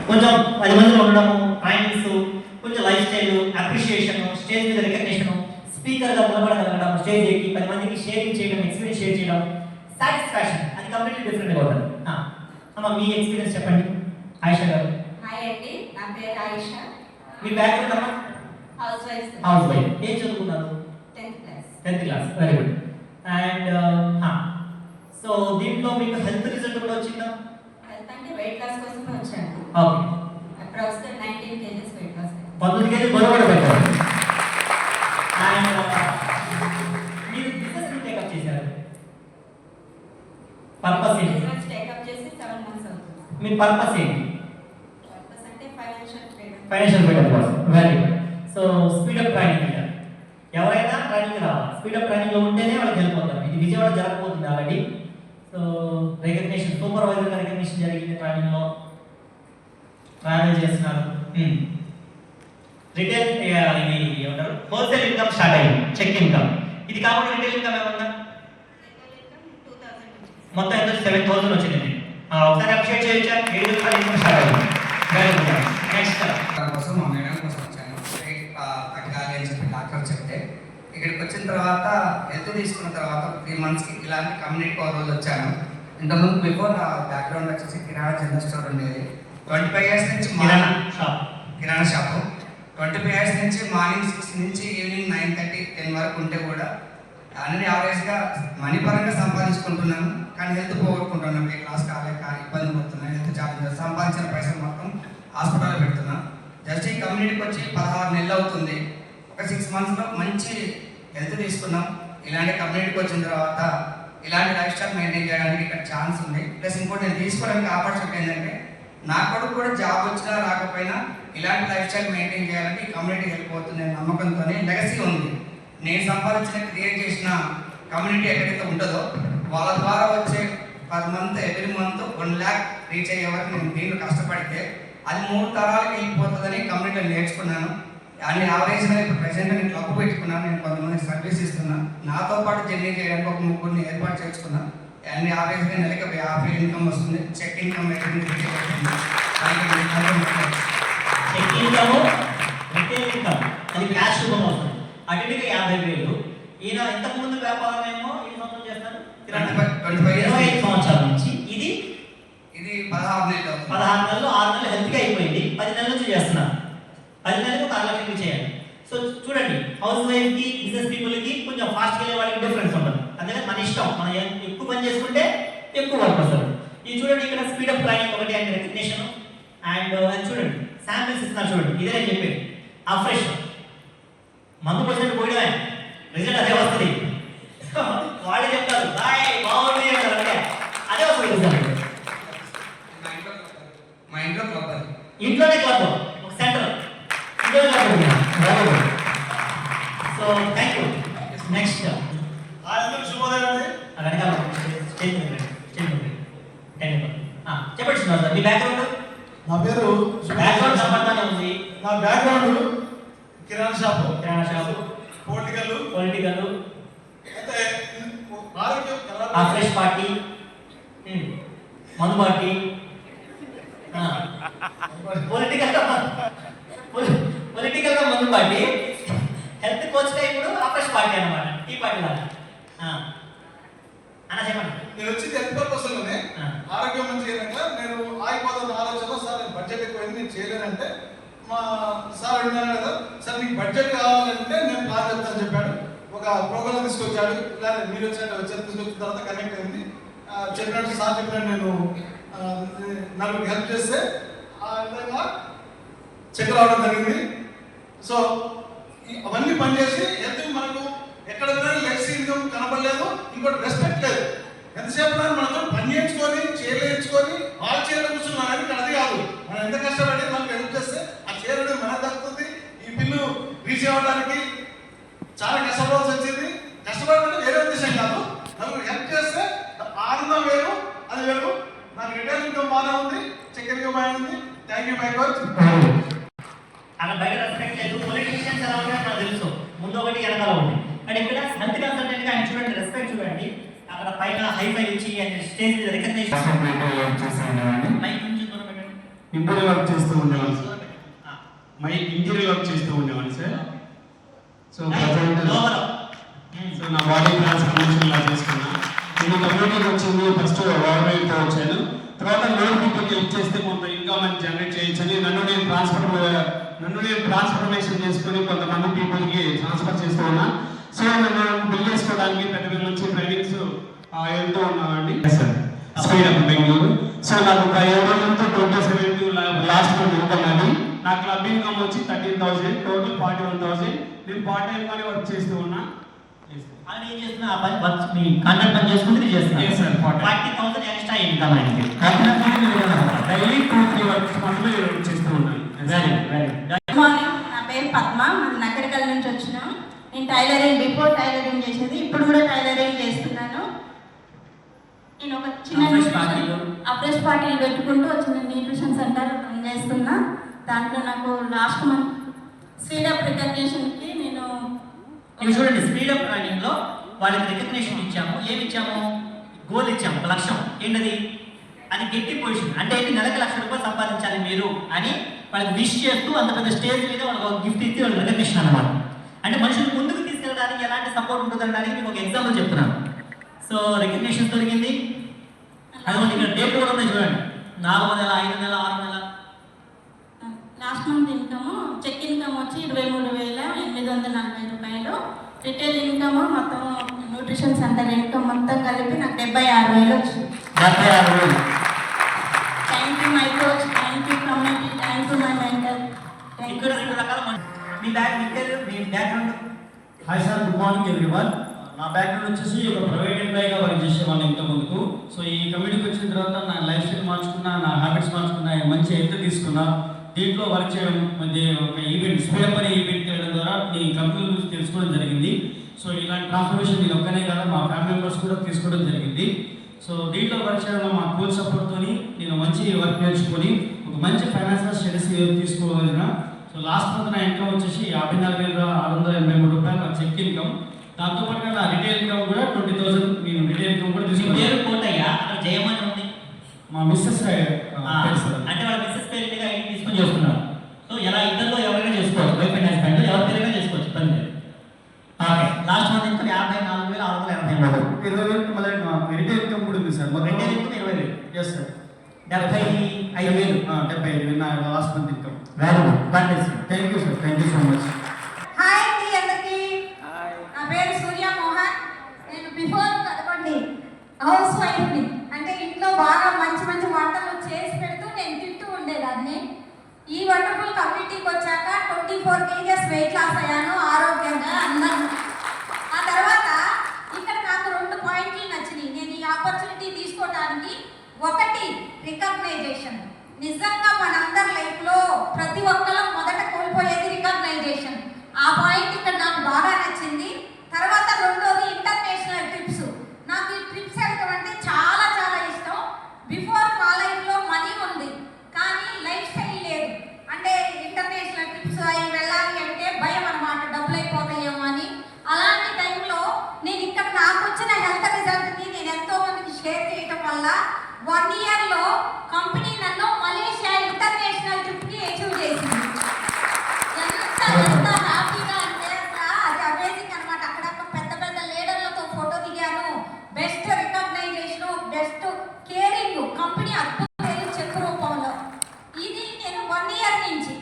కొంచెం 10 మందిలో ఉండడము, ట్రైనింగ్స్, కొంచెం లైఫ్ స్టైల్, అప్రిషియేషన్, స్టేజ్ మీద రికగ్నిషన్, స్పీకర్గా నిలబడగలగడం, స్టేజ్ ఎక్కి 10 మందికి షేరింగ్ చేయడం, ఎక్స్పీరియన్స్ షేర్ చేయడం, సాటిస్ఫాక్షన్, అది కంప్లీట్లీ డిఫరెంట్గా ఉంటుంది. అమ్మ మీ ఎక్స్పీరియన్స్ చెప్పండి. ఆయిషా గారు. హాయ్ అండి, నా పేరు ఆయిషా. మీ బ్యాక్గ్రౌండ్ అమ్మా? House wife. House wife. ఏం చదువుకున్నారు? 10th class. Very good. And so దీంట్లో మీకు హెల్త్ రిజల్ట్ కూడా వచ్చిందా? హెల్త్ అంటే వెయిట్ లాస్ కోసం వచ్చాను. Okay. Approximate 19 kgs weight loss. 19 kg బరువు కూడా పెట్టారు. అండ్ మీరు బిజినెస్ టేకప్ చేశారు. పర్పస్ ఏంటి? బిజినెస్ టేకప్ చేసి 7 months అవుతుంది. మీ పర్పస్ ఏంటి? పర్పస్ అంటే ఫైనాన్షియల్ ఫ్రీడమ్ కోసం. Very good. So speed up training అంటారు. ఎవరైనా ట్రైనింగ్ రావాలి, స్పీడప్ ట్రైనింగ్లో ఉంటేనే వాళ్ళకి హెల్ప్ అవుతారు. ఇది విజయవాడ జరగబోతుంది already. So recognition, supervisor recognition జరిగింది ట్రైనింగ్లో. ట్రావెల్ చేస్తున్నారు. రిటైల్ ఏమంటారు, హోల్సేల్ ఇన్కమ్ స్టార్ట్ అయ్యింది, చెక్ ఇన్కమ్. ఇది కాకుండా రిటైల్ ఇన్కమ్ ఏమన్నా? మొత్తం ఎంత? 7,000 వచ్చింది. ఒకసారి అప్రిషియేట్ చేయొచ్చా? 7,000 ఇన్కమ్ స్టార్ట్ అయ్యింది. Very good. నెక్స్ట్ కోసం మా మేడం కోసం వచ్చాను. తగ్గాలి అని చెప్పి డాక్టర్ చెప్తే ఇక్కడికి వచ్చిన తర్వాత హెల్త్ తీసుకున్న తర్వాత 3 monthsకి ఇలాంటి కమ్యూనిటీ రోజు వచ్చాను. ఇంతకుముందు బిఫోర్ నా బ్యాక్గ్రౌండ్ వచ్చేసి కిరాణా జనరల్ స్టోర్ ఉండేది. 25 years నుంచి కిరాణా షాపు. 25 years నుంచి మార్నింగ్ 6 నుంచి ఈవినింగ్ 9:30, 10 వరకు ఉంటే కూడా అన్ని యావరేజ్గా మనీ పరంగా సంపాదించుకుంటున్నాను. కానీ హెల్త్ పోగొట్టుకుంటున్నాను. వెయిట్ లాస్ కాలేక ఇబ్బంది పడుతున్నాను. హెల్త్ ఛాలెంజెస్, సంపాదించిన పైసలు మొత్తం హాస్పిటల్లో పెడుతున్నా. జస్ట్ ఈ కమ్యూనిటీకి వచ్చి 16 నెలలు అవుతుంది. ఒక 6 monthsలో మంచి హెల్త్ తీసుకున్నాం. ఇలాంటి కమ్యూనిటీకి వచ్చిన తర్వాత ఇలాంటి లైఫ్ స్టైల్ మెయింటైన్ చేయడానికి ఇక్కడ ఛాన్స్ ఉంది. ప్లస్ ఇంకోటి నేను తీసుకోవడానికి ఆపర్చునిటీ ఏంటంటే నా కొడుకు కూడా జాబ్ వచ్చినా రాకపోయినా ఇలాంటి లైఫ్ స్టైల్ మెయింటైన్ చేయాలంటే ఈ కమ్యూనిటీ హెల్ప్ అవుతుంది అనే నమ్మకంతో లెగసీ ఉంది. నేను సంపాదించిన క్రియేట్ చేసిన కమ్యూనిటీ ఎక్కడైతే ఉంటుందో వాళ్ళ ద్వారా వచ్చే ఎవ్రీ మంత్ 1 lakh రీచ్ అయ్యే వరకు నేను దీంట్లో కష్టపడితే అది 3 తరాలకు వెళ్ళిపోతుందని కమ్యూనిటీలో నేర్చుకున్నాను. అన్ని యావరేజ్గా ఇప్పుడు ప్రెసెంట్ నేను క్లబ్ పెట్టుకున్నాను. నేను కొంతమంది సర్వీస్ ఇస్తున్నాను. నాతో పాటు జర్నీ చేయడానికి ఒక 3 ఏర్పాటు చేసుకున్నాను. అన్ని యావరేజ్గా నెలకి 50 ఇన్కమ్ వస్తుంది. Check income check income, retail income, అది క్యాష్ రూపంలో వస్తుంది. అటుగా 50,000. ఈయన ఇంతకుముందు వ్యాపారం ఏమో ఈ సంవత్సరం చేస్తారు 25 సంవత్సరాల నుంచి. ఇది 16 నెలలు. 16 నెలలు, 6 నెలలు హెల్త్గా అయిపోయింది. 10 నెలల నుంచి చేస్తున్నారు. 10 నెలలకు 6 లక్షలు చేయాలి. సో చూడండి, హౌస్ వైఫ్కి, బిజినెస్ పీపుల్కి కొంచెం ఫాస్ట్గా వెళ్ళే వాళ్ళకి డిఫరెన్స్ ఉంటుంది. అందుకని మన ఇష్టం, మనం ఎక్కువ పని చేసుకుంటే ఎక్కువ వర్క్ వస్తుంది. ఇది చూడండి, ఇక్కడ స్పీడప్ ట్రైనింగ్ ఒకటి అండ్ రికగ్నిషన్. అండ్ అది చూడండి, శాంపిల్స్ ఇస్తున్నారు చూడండి. ఇదే నేను చెప్పేది. ఫ్రెష్ మందు పర్సెంట్ పోయడమే, రిజల్ట్ అదే వస్తుంది. వాళ్ళు చెప్తారు బాయ్ బాగుంది అంటారు, అంటే అదే వస్తుంది రిజల్ట్. మా ఇంట్లో క్లబ్, ఇంట్లోనే క్లబ్, ఒక సెంటర్, ఇంట్లోనే club. So thank you. Next చెప్పండి సార్, మీ బ్యాక్గ్రౌండ్? నా పేరు బ్యాక్గ్రౌండ్ సంబంధంగా ఉంది. నా బ్యాక్గ్రౌండ్ కిరాణా షాపు, పొలిటికల్ అయితే ఫ్రెష్ పార్టీ, మందు పార్టీ, పొలిటికల్ గా మందు పార్టీ, హెల్త్ కోచ్ ఇప్పుడు ఫ్రెష్ పార్టీ అన్నమాట, టీ పార్టీ లాగా. అన్న చెప్పండి. నేను వచ్చి హెల్త్ పర్పస్ లోనే ఆరోగ్యం మంచి నేను ఆగిపోతున్న ఆలోచన సార్ నేను బడ్జెట్ ఎక్కువైంది నేను చేయలేనంటే మా సార్ అడిగినాను కదా సార్ మీకు బడ్జెట్ కావాలంటే నేను ప్లాన్ చెప్తాను చెప్పాడు. ఒక ప్రోగ్రామ్ తీసుకొచ్చాడు. ఇలా మీరు తీసుకొచ్చిన తర్వాత కనెక్ట్ అయింది. చెప్పినట్టు సార్ చెప్పినట్టు నేను నలుగురికి హెల్ప్ చేస్తే ఆ విధంగా చెక్ రావడం జరిగింది. సో అవన్నీ పనిచేసి హెల్త్ మనకు ఎక్కడ లెగ్స్ ఇన్కమ్ కనపడలేదు, ఇంకోటి రెస్పెక్ట్ లేదు. ఎంతసేపు మనతో పని చేయించుకొని చేయలేచుకొని వాళ్ళ చీరలు కూర్చున్నాం కానీ ఇక్కడ అది కాదు. మనం ఎంత కష్టపడి మనకు హెల్ప్ చేస్తే ఆ చీరని మనకు దక్కుతుంది. ఈ బిల్లు రీచ్ అవ్వడానికి చాలా కష్టపడాల్సి వచ్చింది. కష్టపడాలంటే వేరే ఉద్దేశం కాదు, నాకు హెల్ప్ చేస్తే ఆనందం వేరు, అది వేరు. నాకు రిటైల్ ఇన్కమ్ బాగానే ఉంది, చెక్ ఇన్కమ్ బాగానే ఉంది. Thank you my coach. అక్కడ బయట రెస్పెక్ట్ లేదు. పొలిటీషియన్స్ ఎలా ఉంటారో నాకు తెలుసు, ముందు ఒకటి వెనకాల ఉంది. అండ్ ఇక్కడ హెల్త్ కన్సల్టెంట్ గా ఆయన చూడండి, రెస్పెక్ట్ చూడండి. అక్కడ పైన హైఫై ఇచ్చి స్టేజ్ మీద రికగ్నైజేషన్ మైక్ నుంచి దూరం పెట్టండి. ఇంటీరియర్ వర్క్ చేస్తూ ఉండేవాడిని సార్. ఇంటీరియర్ వర్క్ చేస్తూ ఉండేవాడిని సార్. సో సో నా బాడీ ట్రాన్స్ఫర్మేషన్ ఇలా చేసుకున్నా. నేను కమ్యూనిటీకి వచ్చింది ఫస్ట్ గవర్నమెంట్తో వచ్చాను. తర్వాత లోన్ పీపుల్కి హెల్ప్ చేస్తే కొంత ఇన్కమ్ అని జనరేట్ చేయొచ్చని నన్ను నేను ట్రాన్స్ఫర్మేషన్ చేసుకుని కొంతమంది పీపుల్కి ట్రాన్స్ఫర్ చేస్తూ ఉన్నా. సో నన్ను బిల్డ్ చేసుకోవడానికి పెద్ద పెద్ద నుంచి ట్రైనింగ్స్ వెళ్తూ ఉన్నామండి sir. Speed up Bengaluru. So నాకు ఒక 7 రోజులతో 27 లాస్ట్ మంత్ ఇన్కమ్ అది. నా క్లబ్ ఇన్కమ్ వచ్చి 13,000, టోటల్ 41,000. నేను పార్ట్ టైం గానే వర్క్ చేస్తూ ఉన్నా. అని ఏం చేస్తున్నా ఆ పని వర్క్ మీ కాంట్రాక్ట్ పని చేసుకుంటే చేస్తున్నా. Yes sir, 40,000 ఎక్స్ట్రా ఇన్కమ్ ఆయనకి. డైలీ 2-3 వర్క్స్ మాత్రమే చేస్తూ ఉన్నాను. వెరీ గుడ్ మార్నింగ్, నా పేరు పద్మ. మనం నగరికల్ నుంచి వచ్చినాం. నేను టైలరింగ్, బిఫోర్ టైలరింగ్ చేసేది, ఇప్పుడు కూడా టైలరింగ్ చేస్తున్నాను. నేను ఒక చిన్న అఫ్రెష్ పార్టీలు పెట్టుకుంటూ చిన్న న్యూట్రిషన్ సెంటర్ రన్ చేస్తున్నా. దాంట్లో నాకు లాస్ట్ మంత్ స్పీడ్ అప్ రికగ్నిషన్కి నేను ఇవి చూడండి, స్పీడ్ అప్ ట్రైనింగ్ లో వాళ్ళకి రికగ్నిషన్ ఇచ్చాము. ఏమి ఇచ్చాము? గోల్ ఇచ్చాము, ఒక లక్ష్యం. ఏంటది? అని గట్టి పొజిషన్ అంటే ఏంటి, నెలకు ₹1,00,000 సంపాదించాలి మీరు అని వాళ్ళకి విష్ చేస్తూ అంత పెద్ద స్టేజ్ మీద వాళ్ళకి ఒక గిఫ్ట్ ఇచ్చి వాళ్ళకి రికగ్నిషన్ అన్నమాట. అంటే మనుషులు ముందుకు తీసుకెళ్ళడానికి ఎలాంటి సపోర్ట్ ఉంటుందనడానికి మీకు ఒక ఎగ్జాంపుల్ చెప్తున్నాను. సో రికగ్నిషన్ దొరికింది. అదిగోండి ఇక్కడ డేట్ కూడా ఉన్నాయి చూడండి. 4వ నెల, 5వ నెల, 6వ నెల. Last month income, check income వచ్చి ₹23,840. రిటైల్ ఇన్కమ్ మొత్తం న్యూట్రిషన్ సెంటర్ ఇన్కమ్ మొత్తం కలిపి నాకు 76,000 వచ్చింది. 76,000. Thank you my coach, thank you community, thank you my mentor. ఇక్కడ 2 రకాల మీ background. Hi sir, good morning everyone. నా బ్యాక్గ్రౌండ్ వచ్చేసి ఒక ప్రైవేట్ ఎంప్లాయీగా వర్క్ చేసేవాడిని ఇంత ముందుకు. సో ఈ కమ్యూనిటీకి వచ్చిన తర్వాత నా లైఫ్ స్టైల్ మార్చుకున్నా, నా హ్యాబిట్స్ మార్చుకున్నా, మంచి హెల్త్ తీసుకున్నా. దీంట్లో వర్క్ చేయడం ఒక ఈవెంట్, స్పీడప్ అనే ఈవెంట్ చేయడం ద్వారా నీ కంపెనీ గురించి తెలుసుకోవడం జరిగింది. సో ఇలాంటి ట్రాన్స్ఫర్మేషన్ నేను ఒక్కనే కాదు, మా ఫ్యామిలీ మెంబర్స్ కూడా తీసుకోవడం జరిగింది. సో దీంట్లో వర్క్ చేయడంలో మా కోచ్ సపోర్ట్తో నేను మంచి వర్క్ నేర్చుకొని ఒక మంచి ఫైనాన్షియల్ స్టడీస్ తీసుకోగలిగిన. సో లాస్ట్ మంత్ నా ఇన్కమ్ వచ్చేసి ₹54,683 నా చెక్ ఇన్కమ్. దాంతోపాటుగా నా రిటైల్ ఇన్కమ్ కూడా 20,000 నేను రిటైల్ ఇన్కమ్ కూడా పేరు తీసుకున్నాను. కోటయ్య, అక్కడ జయమని ఉంది. మా మిస్సెస్ అంటే వాళ్ళ మిస్సెస్ పేరు మీద ఐడి తీసుకొని చేస్తున్నారు. సో ఎలా ఇద్దరిలో ఎవరైనా చేసుకోవచ్చు, వైఫ్ అండ్ హస్బెండ్ ఎవరి పేరైనా చేసుకోవచ్చు, ఇబ్బంది లేదు. Okay, last month income 54,683. 20,000 మళ్ళీ రిటైల్ ఇన్కమ్ కూడా ఉంది sir. Retail income 20,000. Yes sir, 75,000. 75,000 నా last month income. Very good, wonders. Thank you sir, thank you so much. Hi అండి అందరికీ. నా పేరు సూర్య మోహన్. నేను బిఫోర్ అనుకోండి హౌస్ వైఫ్ని. అంటే ఇంట్లో బాగా మంచి మంచి వంటలు చేసి పెడుతూ నేను తింటూ ఉండేదాన్ని. ఈ వండర్ఫుల్ కమ్యూనిటీకి వచ్చాక 24 kgs వెయిట్ లాస్ అయ్యాను, ఆరోగ్యంగా అన్నాను. ఆ తర్వాత ఇక్కడ నాకు 2 పాయింట్లు నచ్చినాయి నేను ఈ ఆపర్చునిటీ తీసుకోవడానికి. ఒకటి, రికగ్నైజేషన్. నిజంగా మనందరి లైఫ్లో ప్రతి ఒక్కళ్ళం మొదట కోల్పోయేది రికగ్నైజేషన్. ఆ పాయింట్ ఇక్కడ నాకు బాగా నచ్చింది. తర్వాత రెండోది, ఇంటర్నేషనల్ ట్రిప్స్. నాకు ఈ ట్రిప్స్ వెళ్ళటం అంటే చాలా చాలా ఇష్టం. బిఫోర్ మా లైఫ్లో మనీ ఉంది కానీ లైఫ్ స్టైల్ లేదు. అంటే ఇంటర్నేషనల్ ట్రిప్స్ అవి వెళ్ళాలి అంటే భయం అన్నమాట, డబ్బులు అయిపోతాయేమో అని. అలాంటి టైంలో నేను ఇక్కడ నాకు వచ్చిన హెల్త్ రిజల్ట్ని నేను ఎంతో మందికి షేర్ చేయటం వల్ల 1 ఇయర్లో కంపెనీ నన్ను మలేషియా ఇంటర్నేషనల్ ట్రిప్కి అచీవ్ చేసింది. ఎంత హ్యాపీగా అంటే అది అమేజింగ్ అనమాట. అక్కడ పెద్ద పెద్ద లీడర్లతో ఫోటో దిగాను. Best recognition, best caring, company అద్భుతం చెక్ రూపంలో. ఇది నేను 1 ఇయర్ నుంచి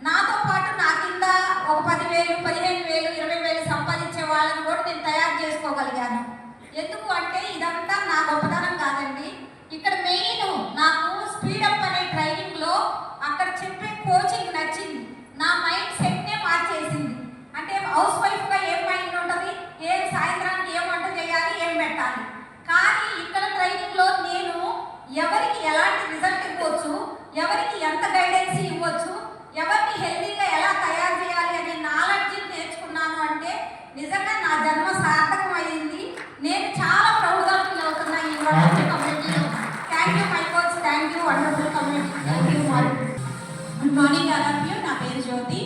నాతో పాటు నా కింద ఒక 10,000, 15,000, 20,000 సంపాదించే వాళ్ళని కూడా నేను తయారు చేసుకోగలిగాను. ఎందుకు అంటే ఇదంతా నా గొప్పతనం కాదండి. ఇక్కడ మెయిన్ నాకు స్పీడప్ అనే ట్రైనింగ్లో అక్కడ చెప్పే కోచింగ్ నచ్చింది. నా మైండ్ సెట్నే మార్చేసింది. అంటే హౌస్ వైఫ్గా ఏం మైండ్ ఉంటుంది, ఏం సాయంత్రానికి ఏం వంట చేయాలి, ఏం పెట్టాలి. కానీ ఇక్కడ ట్రైనింగ్లో నేను ఎవరికి ఎలాంటి రిజల్ట్ ఇవ్వచ్చు, ఎవరికి ఎంత గైడెన్స్ ఇవ్వచ్చు, ఎవరిని హెల్తీగా ఎలా తయారు చేయాలి అనే నాలెడ్జ్ నేర్చుకున్నాను. అంటే నిజంగా నా జన్మ సార్థకం అయింది. నేను చాలా ప్రౌడ్గా ఫీల్ అవుతున్నా ఈ వండర్ఫుల్ కమ్యూనిటీలో. Thank you my coach, thank you wonderful community, thank you all. Good morning all of you. నా పేరు జ్యోతి.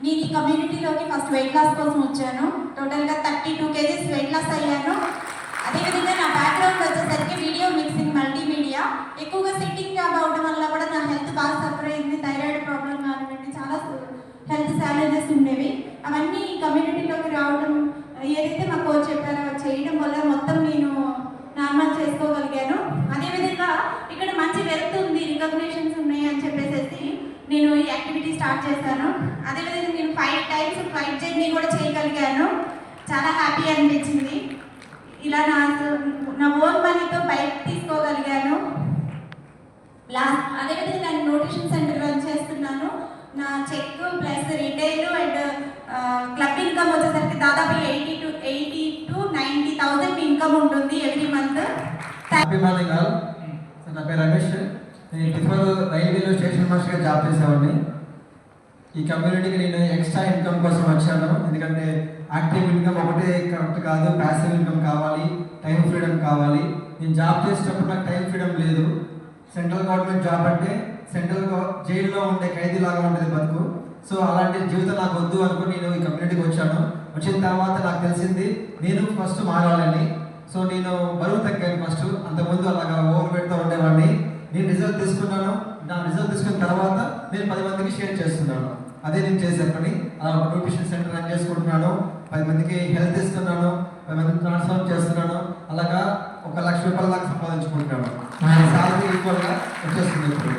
నేను ఈ కమ్యూనిటీలోకి ఫస్ట్ వెయిట్ లాస్ కోసం వచ్చాను. టోటల్గా 32 kgs వెయిట్ లాస్ అయ్యాను. అదేవిధంగా నా బ్యాక్గ్రౌండ్ వచ్చేసరికి వీడియో మిక్సింగ్, మల్టీమీడియా. ఎక్కువగా సిట్టింగ్ జాబ్ అవడం వల్ల కూడా నా హెల్త్ బాగా సఫర్ స్టార్ట్ చేశాను. అదేవిధంగా నేను 5 టైమ్స్ ఫ్లైట్ జర్నీ కూడా చేయగలిగాను. చాలా హ్యాపీ అనిపించింది. ఇలా నా ఓన్ మనీతో బైక్ తీసుకోగలిగాను. అదేవిధంగా నేను న్యూట్రిషన్ సెంటర్ రన్ చేస్తున్నాను. నా check plus retail and club income వచ్చేసరికి దాదాపు 80 to 90,000 ఇన్కమ్ ఉంటుంది every month. Happy morning all. నా పేరు రమేష్. నేను బిఫోర్ రైల్వేలో స్టేషన్ మాస్టర్గా జాబ్ చేసేవాడిని. ఈ కమ్యూనిటీకి నేను ఎక్స్ట్రా ఇన్కమ్ కోసం వచ్చాను. ఎందుకంటే యాక్టివ్ ఇన్కమ్ ఒకటే కరెక్ట్ కాదు, ప్యాసివ్ ఇన్కమ్ కావాలి, టైం ఫ్రీడమ్ కావాలి. నేను జాబ్ చేసేటప్పుడు నాకు టైం ఫ్రీడమ్ లేదు. సెంట్రల్ గవర్నమెంట్ జాబ్ అంటే జైల్లో ఉండే ఖైదీలాగా ఉంటుంది బతుకు. సో అలాంటి జీవితం నాకు వద్దు అనుకుని నేను ఈ కమ్యూనిటీకి వచ్చాను. వచ్చిన తర్వాత నాకు తెలిసింది నేను ఫస్ట్ మారాలని. సో నేను బరువు తగ్గాను ఫస్ట్. అంతకుముందు అలాగా ఓవర్ వెయిట్తో ఉండేవాడిని. నేను రిజల్ట్ తీసుకున్నాను. నా రిజల్ట్ తీసుకున్న తర్వాత నేను 10 మందికి షేర్ చేస్తున్నాను. అదే నేను చేసే పని. అలా ఒక న్యూట్రిషన్ సెంటర్ రన్ చేసుకుంటున్నాను. 10 మందికి హెల్త్ ఇస్తున్నాను, 10 మందికి ట్రాన్స్ఫార్మ్ చేస్తున్నాను. అలాగా 1 లక్ష రూపాయల దాకా సంపాదించుకుంటున్నాను. సాలరీ ఈక్వల్గా వచ్చేస్తుంది. ఇప్పుడు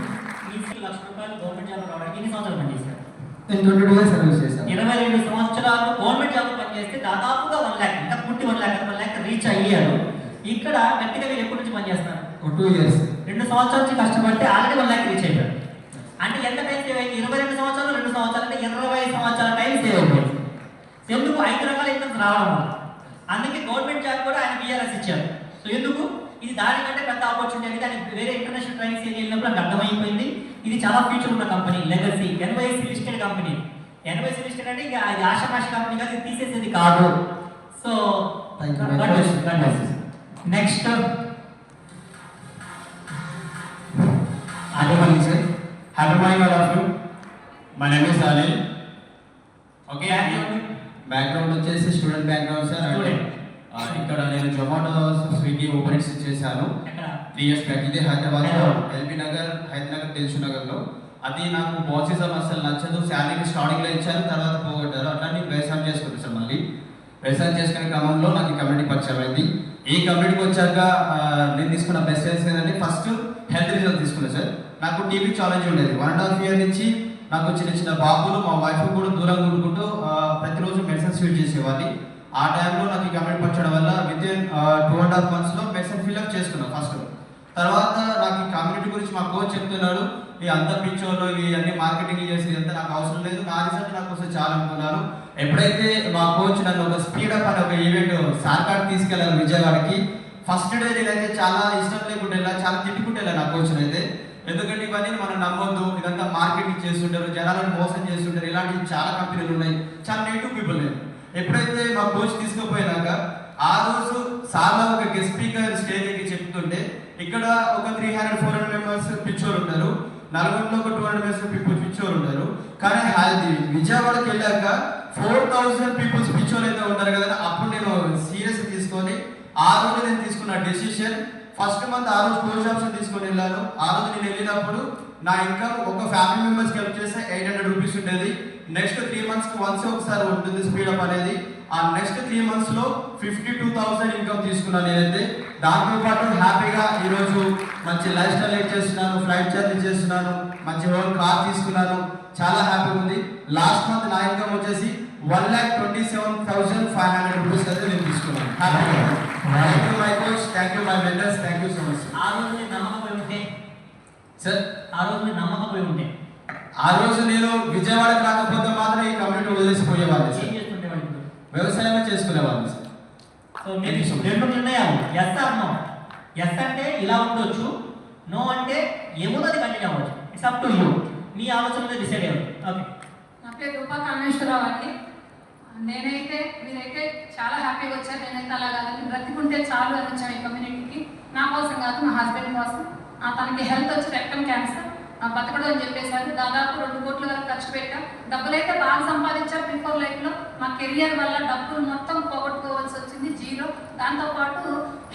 ఈ 1 లక్ష రూపాయలు గవర్నమెంట్ జాబ్ రావడానికి ఎన్ని సంవత్సరాలు పనిచేశారు? నేను 22 years సర్వీస్ చేశాను. 22 సంవత్సరాలు గవర్నమెంట్ జాబ్ పనిచేస్తే దాదాపుగా 1 lakh, ఇంకా పుట్టి 1 lakh రీచ్ అయ్యారు. ఇక్కడ గట్టిగా మీరు ఎప్పటి నుంచి పనిచేస్తారు? 2 years. 2 సంవత్సరాల నుంచి కష్టపడితే ఆల్రెడీ 1 lakh రీచ్ అయిపోయారు. అంటే ఎంత టైం సేవ్ అయింది? 22 సంవత్సరాలు, 2 సంవత్సరాలు అంటే 20 సంవత్సరాల టైం సేవ్ అయిపోయింది. ఎందుకు? 5 రకాల ఇన్కమ్స్ రావడం వల్ల. అందుకే గవర్నమెంట్ జాబ్ కూడా ఆయన BRS ఇచ్చారు. సో ఎందుకు? ఇది దానికంటే పెద్ద ఆపర్చునిటీ అనేది ఆయన వేరే ఇంటర్నేషనల్ ట్రైనింగ్స్ వెళ్ళినప్పుడు నాకు అర్థమైపోయింది. ఇది చాలా ఫ్యూచర్ ఉన్న company, legacy NYSE listed company. NYSE listed అంటే ఇక అది ఆషామాష కంపెనీ కాదు, ఇది తీసేసేది కాదు. So next Good morning, sir. Happy morning, all of you. My name is Anil. Okay. Background వచ్చేసి స్టూడెంట్ బ్యాక్గ్రౌండ్ సార్. ఇక్కడ నేను జొమాటో స్విగ్గీ ఓపెనింగ్స్ చేశాను ఎక్కడ? 3 years బ్యాక్. ఇది హైదరాబాద్లో ఎల్బీ నగర్, హైదరాబాద్ తెలుసు నగర్లో. అది నాకు బాసిజం అసలు నచ్చదు. శాలరీ స్టార్టింగ్లో ఇచ్చారు, తర్వాత పోగొట్టారు. అట్లా నేను వ్యవసాయం చేసుకుంటాను సార్. మళ్ళీ వ్యవసాయం చేసుకునే క్రమంలో నాకు ఈ కమ్యూనిటీ పరిచయం అయింది. ఈ కమ్యూనిటీకి వచ్చాక నేను తీసుకున్న బెస్ట్ ఏంటంటే ఫస్ట్ హెల్త్ రిజల్ట్ తీసుకున్నాను సార్. నాకు టీబీ ఛాలెంజ్ ఉండేది. 1.5 year నుంచి నాకు చిన్న చిన్న బాబులు, మా వైఫ్ కూడా దూరంగా ఉండుకుంటూ ప్రతిరోజు మెడిసిన్స్ యూజ్ చేసేవాడిని. ఆ టైంలో నాకు ఈ కమ్యూనిటీ పంచడం వల్ల వితిన్ 2.5 monthsలో మెడిసిన్ ఫిల్అప్ చేసుకున్నాను ఫస్ట్. తర్వాత నాకు ఈ కమ్యూనిటీ గురించి మా కోచ్ చెప్తున్నారు, ఈ అంత పిచ్చోళ్ళు ఇవి అన్ని మార్కెటింగ్ చేసి అంతా నాకు అవసరం లేదు, నా రిజల్ట్ నాకు వస్తే చాలా అనుకున్నాను. ఎప్పుడైతే మా కోచ్ నన్ను ఒక స్పీడప్ అనే ఒక ఈవెంట్ సార్కాట్ తీసుకెళ్ళాను విజయవాడకి. ఫస్ట్ డే నేనైతే చాలా ఇష్టం లేకుండా చాలా తిట్టుకుంటే నా కోచ్ అయితే. ఎందుకంటే ఇవన్నీ మనం నమ్మొద్దు, ఇదంతా మార్కెటింగ్ చేస్తుంటారు, జనాలను మోసం చేస్తుంటారు, ఇలాంటివి చాలా కంపెనీలు ఉన్నాయి, చాలా నెగిటివ్ పీపుల్ నేను. ఎప్పుడైతే మా కోచ్ తీసుకుపోయినాక ఆ రోజు సార్లో ఒక గెస్ట్ స్పీకర్ స్టేజ్ ఎక్కి చెప్తుంటే ఇక్కడ ఒక 300-400 మెంబర్స్ పిచ్చోరు ఉంటారు, నల్గొండలో ఒక 200 మెంబర్స్ పిచ్చోరు ఉంటారు. కానీ విజయవాడకి వెళ్ళాక 4000 పీపుల్స్ పిచ్చోలు అయితే ఉంటారు కదా. అప్పుడు నేను సీరియస్ తీసుకొని ఆ రోజు నేను తీసుకున్న డెసిషన్, ఫస్ట్ మంత్ ఆ రోజు కోచ్ ఆప్షన్ తీసుకొని వెళ్ళాను. ఆ రోజు నేను వెళ్ళినప్పుడు నా ఇన్కమ్ ఒక ఫ్యామిలీ మెంబర్స్కి హెల్ప్ చేస్తే 800 రూపీస్ ఉండేది. నెక్స్ట్ 3 monthsకి వన్స్ ఒకసారి ఉంటుంది స్పీడప్ అనేది. ఆ నెక్స్ట్ 3 monthsలో 52,000 ఇన్కమ్ తీసుకున్నాను నేనైతే. దాంతోపాటు హ్యాపీగా ఈరోజు మంచి లైఫ్ స్టైల్ లీడ్ చేస్తున్నాను, ఫ్లైట్ జర్నీ చేస్తున్నాను, మంచి ఓన్ కార్ తీసుకున్నాను, చాలా హ్యాపీగా ఉంది. లాస్ట్ మంత్ నా ఇన్కమ్ వచ్చేసి 1,27,500 రూపీస్ అయితే నేను తీసుకున్నాను. హ్యాపీగా. Thank you my coach, thank you my mentors, thank you so much. ఆ రోజు నేను నమ్మకపోయి ఉంటే సార్, ఆ రోజు నేను నమ్మకపోయి ఉంటే ఆ రోజు నేను విజయవాడకి రాకపోతే మాత్రం ఈ కమ్యూనిటీ వదిలేసిపోయేవాడిని ఏం సార్. చేస్తుండేవాడు? వ్యవసాయమే చేసుకునేవాడిని సార్. సో మీరు 2 నిర్ణయాలు, ఎస్ ఆర్ నో. ఎస్ అంటే ఇలా ఉండొచ్చు, నో అంటే ఏముందో అది కంటిన్యూ అవ్వచ్చు. It's up to you. మీ ఆలోచనలో డిసైడ్ అవ్వాలి. ఓకే. నా పేరు రూపా కామేశ్వరరావు అండి. మీరైతే చాలా హ్యాపీగా వచ్చారు. నేనైతే అలా కాదండి, బ్రతికుంటే చాలు అని వచ్చాను ఈ కమ్యూనిటీకి. నా కోసం కాదు, మా హస్బెండ్ కోసం. తనకి హెల్త్ వచ్చి రెక్టమ్ క్యాన్సర్, బతకడం అని చెప్పేశారు. దాదాపు 2 కోట్ల వరకు ఖర్చు పెట్టాం. డబ్బులైతే బాగా సంపాదించారు బిఫోర్ లైఫ్లో. మా కెరియర్ వల్ల డబ్బులు మొత్తం పోగొట్టుకోవాల్సి వచ్చింది, జీరో. దాంతోపాటు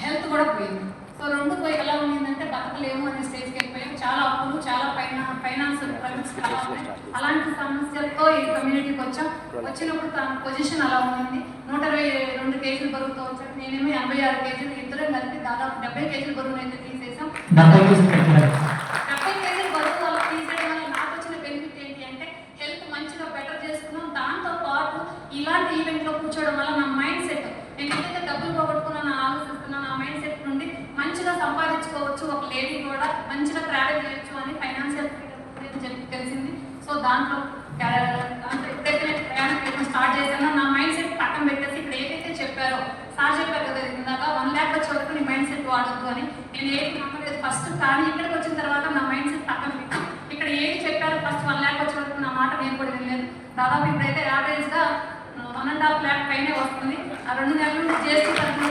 హెల్త్ కూడా పోయింది. సో 2 పోయి ఎలా ఉండిందంటే బతకలేము అనే స్టేజ్కి వెళ్ళిపోయాం. చాలా అప్పులు, చాలా ఫైనాన్స్ ప్రాబ్లమ్స్ చాలా ఉన్నాయి. అలాంటి సమస్యలతో ఈ కమ్యూనిటీకి వచ్చాం. వచ్చినప్పుడు తన పొజిషన్ అలా ఉంది. 122 కేజీలు బరువుతో వచ్చాడు. నేనేమో 86 కేజీలు. ఇద్దరం కలిపి దాదాపు 70 కేజీల బరువును అయితే తీసేసాం. 70 కేజీలు పెట్టారు. 70 కేజీల బరువు అలా తీసేయడం వల్ల నాకు వచ్చిన బెనిఫిట్ ఏంటి అంటే దాంట్లో ఎప్పుడైతే నేను ప్రయాణం చేయడం స్టార్ట్ చేశానో నా మైండ్ సెట్ పక్కన పెట్టేసి ఇక్కడ ఏదైతే చెప్పారో సార్ చెప్పారు కదా ఇందాక 1 lakh వచ్చే వరకు నీ మైండ్ సెట్ వాడద్దు అని నేను ఏది నమ్మలేదు ఫస్ట్. కానీ ఇక్కడికి వచ్చిన తర్వాత నా మైండ్ సెట్ పక్కన పెట్టి ఇక్కడ ఏది చెప్పారో ఫస్ట్ 1 lakh వచ్చే వరకు నా మాట నేను కూడా వినలేదు. దాదాపు ఇప్పుడైతే యావరేజ్గా 1.5 lakh పైనే వస్తుంది. ఆ 2 నెలల నుంచి జిఎస్టీ పరిధిలో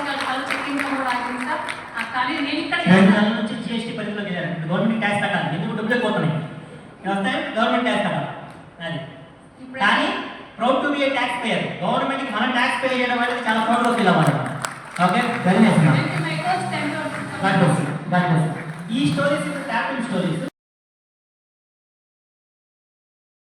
చెక్కింగ్ కూడా ఆగింది సార్. కానీ నేను ఇక్కడ 2 నెలల నుంచి జిఎస్టీ పరిధిలోకి వెళ్ళారు. గవర్నమెంట్ ట్యాక్స్ కట్టాలి, ఎందుకు డబ్బులే పోతున్నాయి వస్తాయి, గవర్నమెంట్ ట్యాక్స్ కట్టాలి. అది కానీ proud to be A tax payer. గవర్నమెంట్కి మనం ట్యాక్స్ పే చేయడం అనేది చాలా ప్రౌడ్గా ఫీల్ అవ్వాలి. Okay, very nice. ఈ స్టోరీస్ ట్యాపింగ్ స్టోరీస్.